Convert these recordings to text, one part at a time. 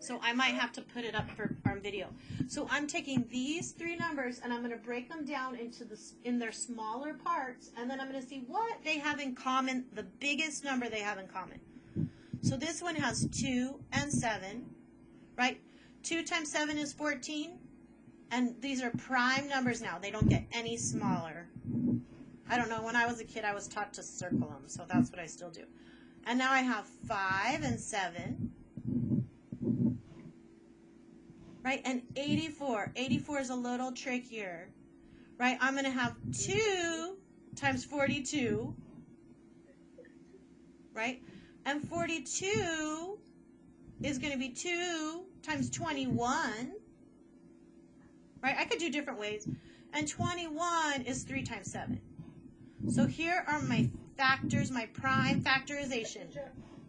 So I might have to put it up for our video. So I'm taking these three numbers and I'm going to break them down in their smaller parts, and then I'm going to see what they have in common, the biggest number they have in common. So this one has 2 and 7, right? 2 times 7 is 14, and these are prime numbers now. They don't get any smaller. I don't know, when I was a kid I was taught to circle them, so that's what I still do. And now I have 5 and 7. Right, and 84. 84 is a little trickier, right? I'm going to have 2 times 42, right? And 42 is going to be 2 times 21, right? I could do different ways. And 21 is 3 times 7. So here are my factors, my prime factorization.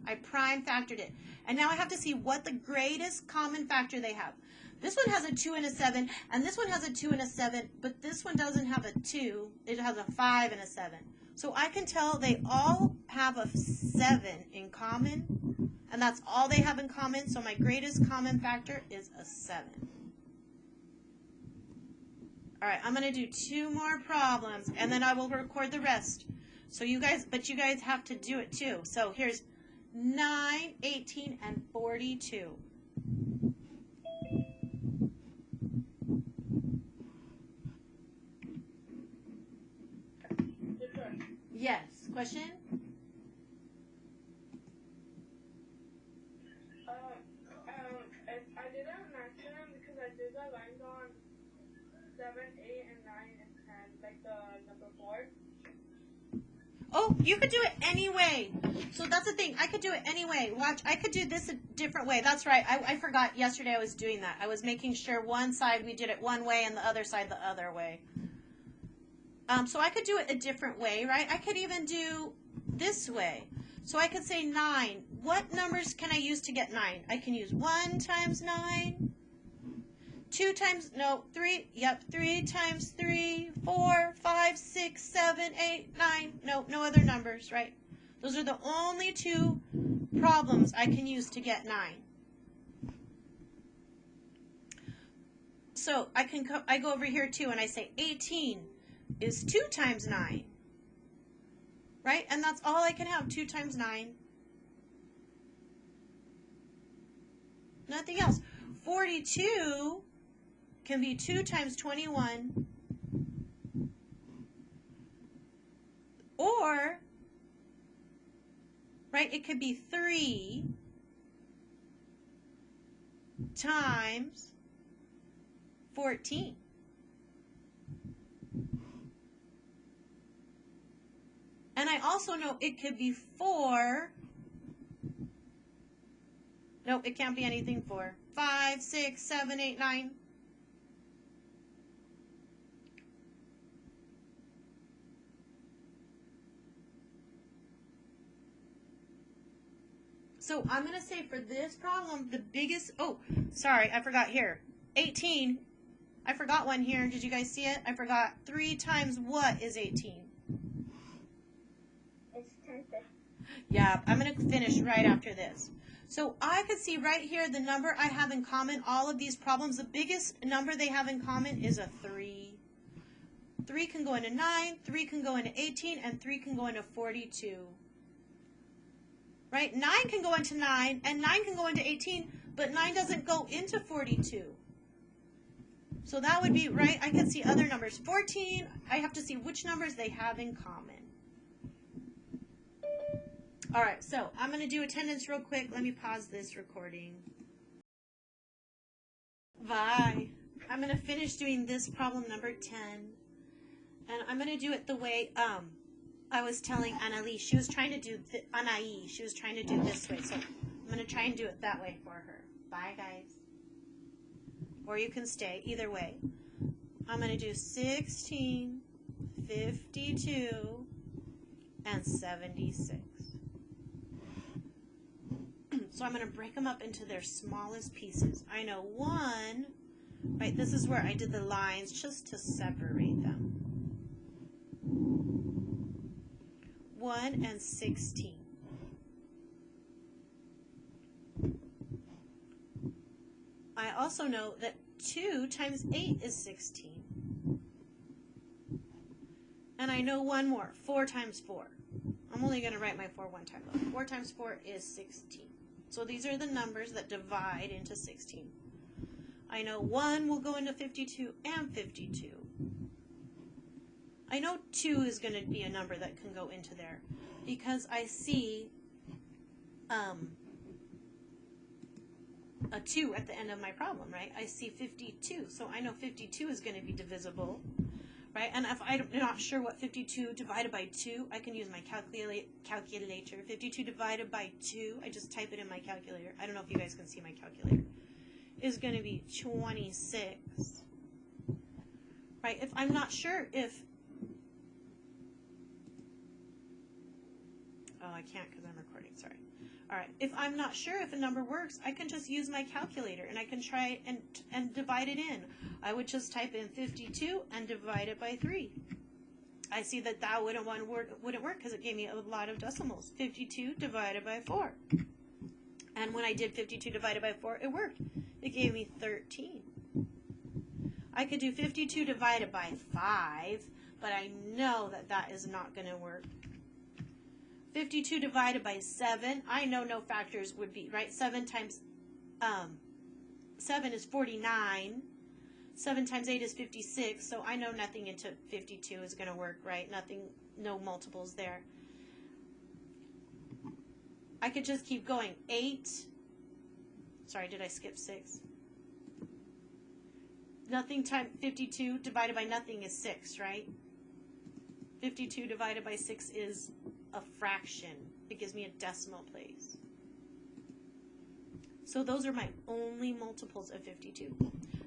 I prime factored it. And now I have to see what the greatest common factor they have. This one has a 2 and a 7, and this one has a 2 and a 7, but this one doesn't have a 2. It has a 5 and a 7. So I can tell they all have a 7 in common, and that's all they have in common. So my greatest common factor is a 7. All right, I'm going to do 2 more problems, and then I will record the rest. So you guys, but you guys have to do it too. So here's 9, 18, and 42. Yes. Question? I did an accident because I did the lines on 7, 8, and 9, and 10, like the number 4. Oh, you could do it anyway. So that's the thing. I could do it anyway. Watch, I could do this a different way. That's right. I forgot yesterday I was doing that. I was making sure one side we did it one way and the other side the other way. So I could do it a different way, right? I could even do this way. So I could say 9. What numbers can I use to get 9? I can use 1 times 9. 2 times, no, 3, yep, 3 times 3, 4, 5, 6, 7, 8, 9. No, no other numbers, right? Those are the only 2 problems I can use to get 9. So I go over here too and I say 18 is 2 times 9, right? And that's all I can have, 2 times 9. Nothing else. 42 can be 2 times 21, or, right, it could be 3 times 14. And I also know it could be 4. No, it can't be anything 4. 5, 6, 7, 8, 9. So I'm going to say for this problem, the biggest, oh, sorry, I forgot here. 18, I forgot one here. Did you guys see it? I forgot 3 times what is 18? It's 10. Yeah, I'm going to finish right after this. So I could see right here the number I have in common, all of these problems, the biggest number they have in common is a 3. 3 can go into 9, 3 can go into 18, and 3 can go into 42. Right? 9 can go into 9, and 9 can go into 18, but 9 doesn't go into 42. So that would be, right, I can see other numbers. 14, I have to see which numbers they have in common. All right, so I'm going to do attendance real quick. Let me pause this recording. Bye. I'm going to finish doing this problem number 10. And I'm going to do it the way I was telling Annalise. She was trying to do, she was trying to do this way. So I'm going to try and do it that way for her. Bye, guys. Or you can stay, either way. I'm going to do 16, 52, and 76. So I'm going to break them up into their smallest pieces. I know 1, right, this is where I did the lines just to separate them. 1 and 16. I also know that 2 times 8 is 16. And I know one more, 4 times 4. I'm only going to write my 4 one time though. 4 times 4 is 16. So these are the numbers that divide into 16. I know 1 will go into 52 and 52. I know 2 is going to be a number that can go into there because I see a 2 at the end of my problem, right? I see 52, so I know 52 is going to be divisible, right? And if I'm not sure what 52 divided by 2, I can use my calculator. 52 divided by 2, I just type it in my calculator. I don't know if you guys can see my calculator. Is going to be 26, right? If I'm not sure if, oh, I can't because I'm recording, sorry. All right, if I'm not sure if a number works, I can just use my calculator and I can try and divide it in. I would just type in 52 and divide it by 3. I see that that wouldn't work because it gave me a lot of decimals. 52 divided by 4. And when I did 52 divided by 4, it worked. It gave me 13. I could do 52 divided by 5, but I know that that is not going to work. 52 divided by 7, I know no factors would be, right? 7 times 7 is 49. 7 times 8 is 56, so I know nothing into 52 is going to work, right? Nothing, no multiples there. I could just keep going. 8, sorry, did I skip 6? Nothing times 52 divided by nothing is 6, right? 52 divided by 6 is a fraction. It gives me a decimal place. So those are my only multiples of 52.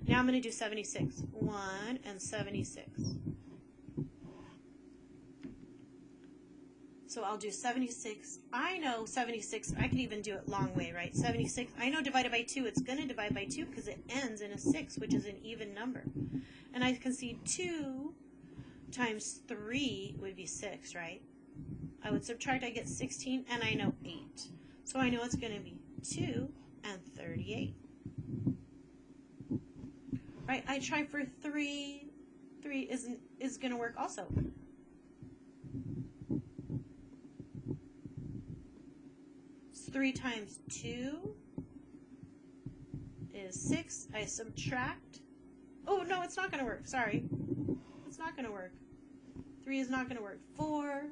Now I'm going to do 76. 1 and 76. So I'll do 76. I know 76, I can even do it long way, right? 76, I know divided by 2, it's going to divide by 2 because it ends in a 6, which is an even number. And I can see 2 times 3 would be 6, right? I would subtract, I get 16, and I know 8. So I know it's going to be 2 and 38. Right, I try for 3. 3 is going to work also. So 3 times 2 is 6. I subtract. Oh, no, it's not going to work. Sorry. It's not going to work. 3 is not going to work. 4.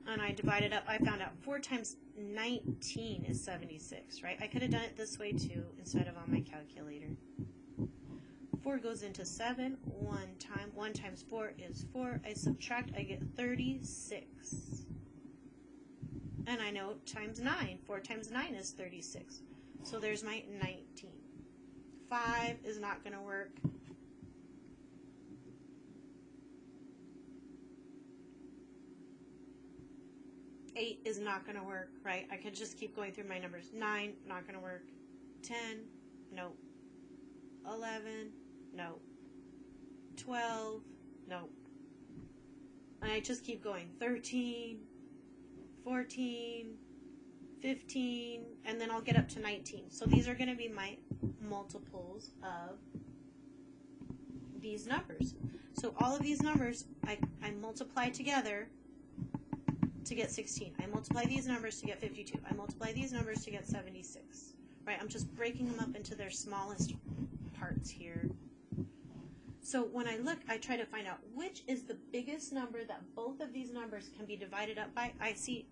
And I divided up, I found out 4 times 19 is 76, right? I could have done it this way too, instead of on my calculator. 4 goes into 7, 1 times 4 is 4. I subtract, I get 36. And I know times 9, 4 times 9 is 36. So there's my 19. 5 is not going to work. 8 is not going to work, right? I could just keep going through my numbers. 9, not going to work. 10, nope. 11, nope. 12, nope. And I just keep going. 13, 14, 15, and then I'll get up to 19. So these are going to be my multiples of these numbers. So all of these numbers, I multiply together to get 16. I multiply these numbers to get 52. I multiply these numbers to get 76. Right? I'm just breaking them up into their smallest parts here. So when I look, I try to find out which is the biggest number that both of these numbers can be divided up by. I see,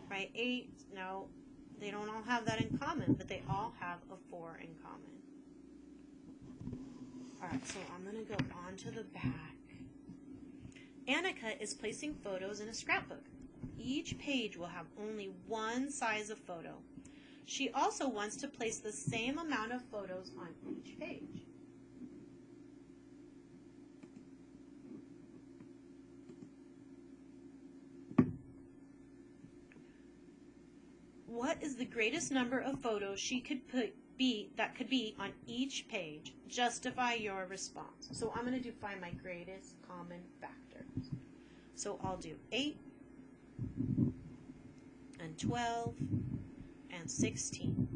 right, 8, no, they don't all have that in common, but they all have a 4 in common. All right, so I'm going to go on to the back. Annika is placing photos in a scrapbook. Each page will have only one size of photo. She also wants to place the same amount of photos on each page. What is the greatest number of photos she could that could be on each page? Justify your response. So I'm going to find my greatest common factors. So I'll do 8 and 12 and 16.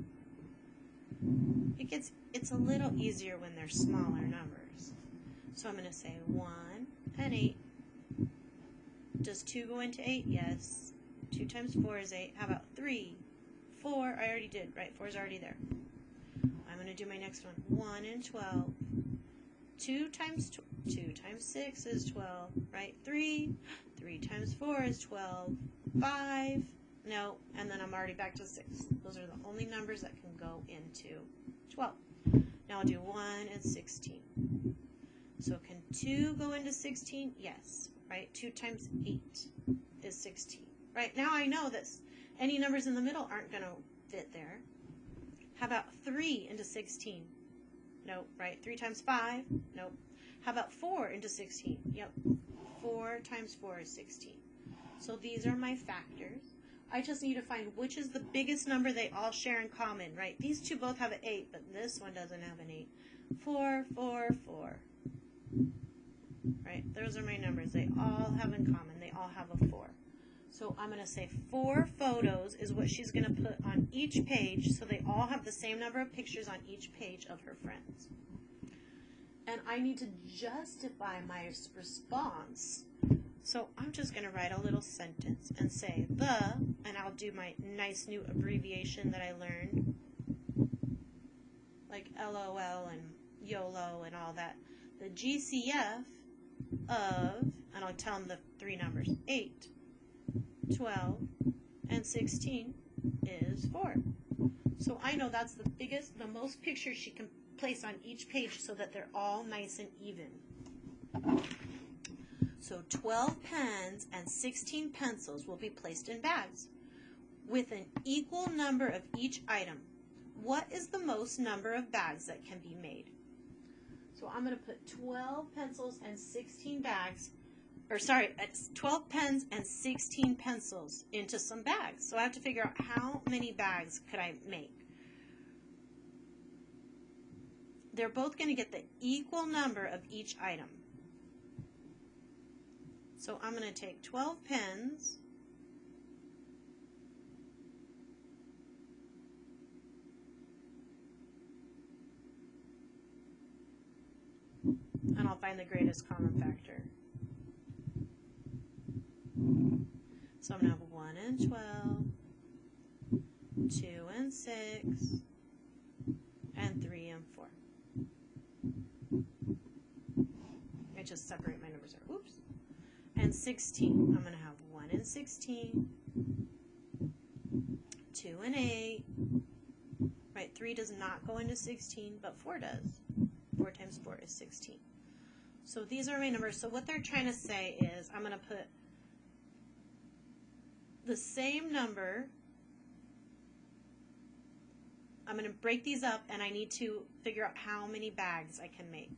It's a little easier when they're smaller numbers. So I'm going to say 1 and 8. Does 2 go into 8? Yes. 2 times 4 is 8. How about 3? 4, I already did, right? 4 is already there. I'm going to do my next one. 1 and 12. 2 times 6 is 12, right? 3 times 4 is 12. 5, no, and then I'm already back to 6. Those are the only numbers that can go into 12. Now I'll do 1 and 16. So can 2 go into 16? Yes, right? 2 times 8 is 16. Right, now I know that any numbers in the middle aren't going to fit there. How about 3 into 16? Nope, right? 3 times 5? Nope. How about 4 into 16? Yep. 4 times 4 is 16. So these are my factors. I just need to find which is the biggest number they all share in common, right? These two both have an 8, but this one doesn't have an 8. 4, 4, 4. Right? Those are my numbers. They all have in common. They all have a 4. So I'm going to say 4 photos is what she's going to put on each page, so they all have the same number of pictures on each page of her friends. And I need to justify my response. So I'm just going to write a little sentence and say and I'll do my nice new abbreviation that I learned, like LOL and YOLO and all that. The GCF of, and I'll tell them the 3 numbers, 8, 12, and 16 is 4. So I know that's the most pictures she can place on each page so that they're all nice and even. So 12 pens and 16 pencils will be placed in bags with an equal number of each item. What is the most number of bags that can be made? So I'm going to put 12 pencils and 16 bags, 12 pens and 16 pencils into some bags. So I have to figure out how many bags could I make. They're both going to get the equal number of each item. So I'm going to take 12 pens and I'll find the greatest common factor. So I'm going to have 1 and 12, 2 and 6, and 3 and 4. I just separate my numbers there. Oops. And 16. I'm going to have 1 and 16, 2 and 8. Right, 3 does not go into 16, but 4 does. 4 times 4 is 16. So these are my numbers. So what they're trying to say is I'm going to put the same number. I'm going to break these up, and I need to figure out how many bags I can make.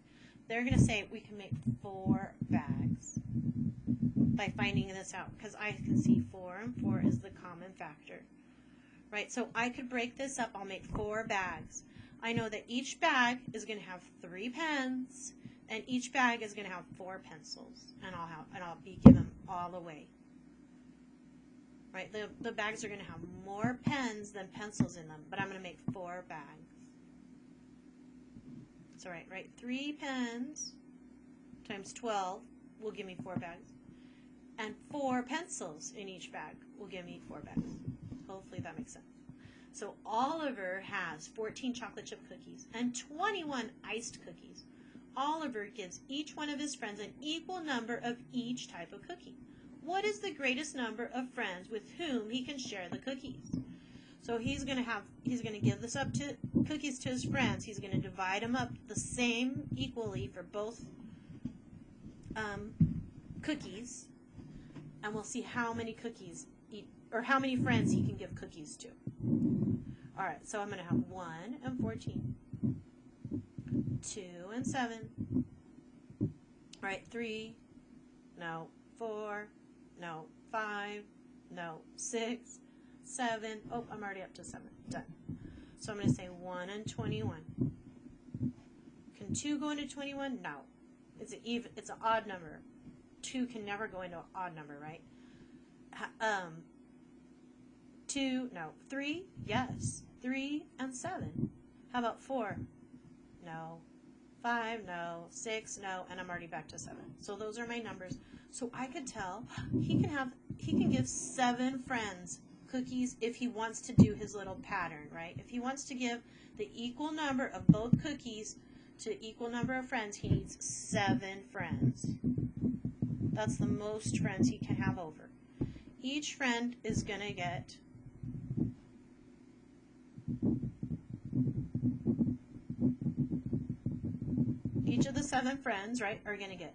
They're going to say we can make 4 bags by finding this out, because I can see 4 and 4 is the common factor. Right, so I could break this up. I'll make 4 bags. I know that each bag is going to have 3 pens, and each bag is going to have 4 pencils, and I'll give them all away. Right, the bags are going to have more pens than pencils in them, but I'm going to make 4 bags. So right, 3 pens times 12 will give me 4 bags, and 4 pencils in each bag will give me 4 bags. Hopefully that makes sense. So Oliver has 14 chocolate chip cookies and 21 iced cookies. Oliver gives each one of his friends an equal number of each type of cookie. What is the greatest number of friends with whom he can share the cookies? So he's going to give this up to cookies to his friends. He's going to divide them up the same equally for both cookies, and we'll see how many cookies or how many friends he can give cookies to. All right, so I'm going to have 1 and 14, 2 and 7, all right, 3, no, 4, no, 5, no, 6, 7, oh, I'm already up to 7, done. So I'm going to say 1 and 21. Can 2 go into 21? No. It's an odd number. 2 can never go into an odd number, right? 3, yes. 3 and 7. How about 4? No. 5, no. 6, no. And I'm already back to 7. So those are my numbers. So I could tell he can give 7 friends cookies if he wants to do his little pattern, right? If he wants to give the equal number of both cookies to equal number of friends, he needs 7 friends. That's the most friends he can have over. Each friend is going to get each of the 7 friends, right, are going to get,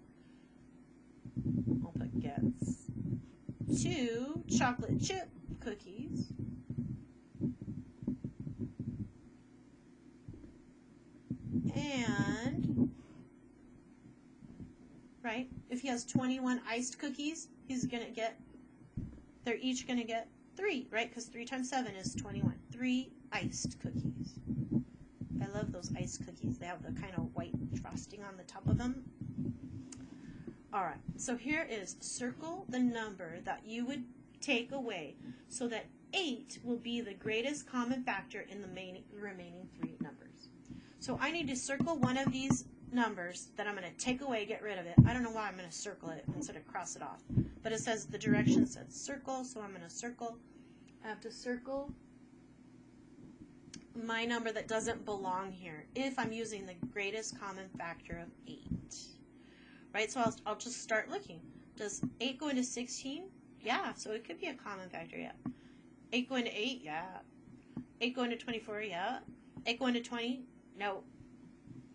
I'll put gets 2 chocolate chip cookies and, right, if he has 21 iced cookies, he's going to get, they're each going to get 3, right, because 3 times 7 is 21. 3 iced cookies. I love those iced cookies. They have the kind of white frosting on the top of them. All right, so here is circle the number that you would take away so that 8 will be the greatest common factor in the remaining 3 numbers. So I need to circle one of these numbers that I'm going to take away, get rid of it. I don't know why I'm going to circle it instead of cross it off. But it says the direction says circle, so I'm going to circle. I have to circle my number that doesn't belong here if I'm using the greatest common factor of 8. Right, so I'll just start looking. Does 8 go into 16? Yeah, so it could be a common factor, yeah. 8 go into 8? Yeah. 8 go into 24? Yeah. 8 go into 20? No.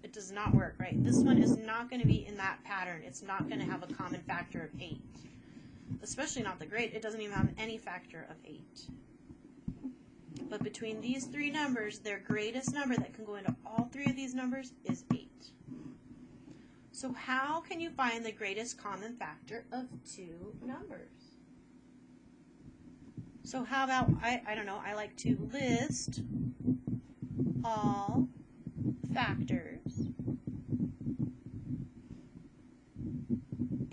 It does not work, right? This one is not going to be in that pattern. It's not going to have a common factor of 8. Especially not the great. It doesn't even have any factor of 8. But between these 3 numbers, their greatest number that can go into all 3 of these numbers is 8. So how can you find the greatest common factor of 2 numbers? So how about, I don't know, I like to list all factors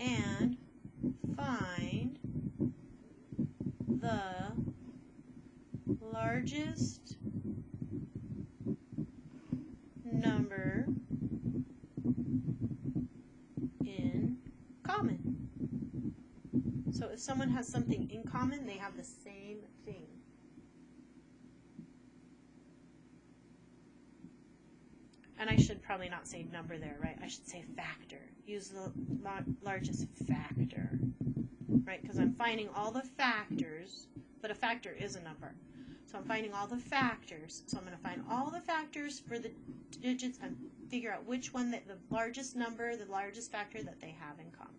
and find the largest number in common. So if someone has something in common, they have the same thing. And I should probably not say number there, right? I should say factor. Use the largest factor, right? Because I'm finding all the factors, but a factor is a number. So I'm finding all the factors. So I'm going to find all the factors for the digits and figure out which one that the largest number, the largest factor that they have in common.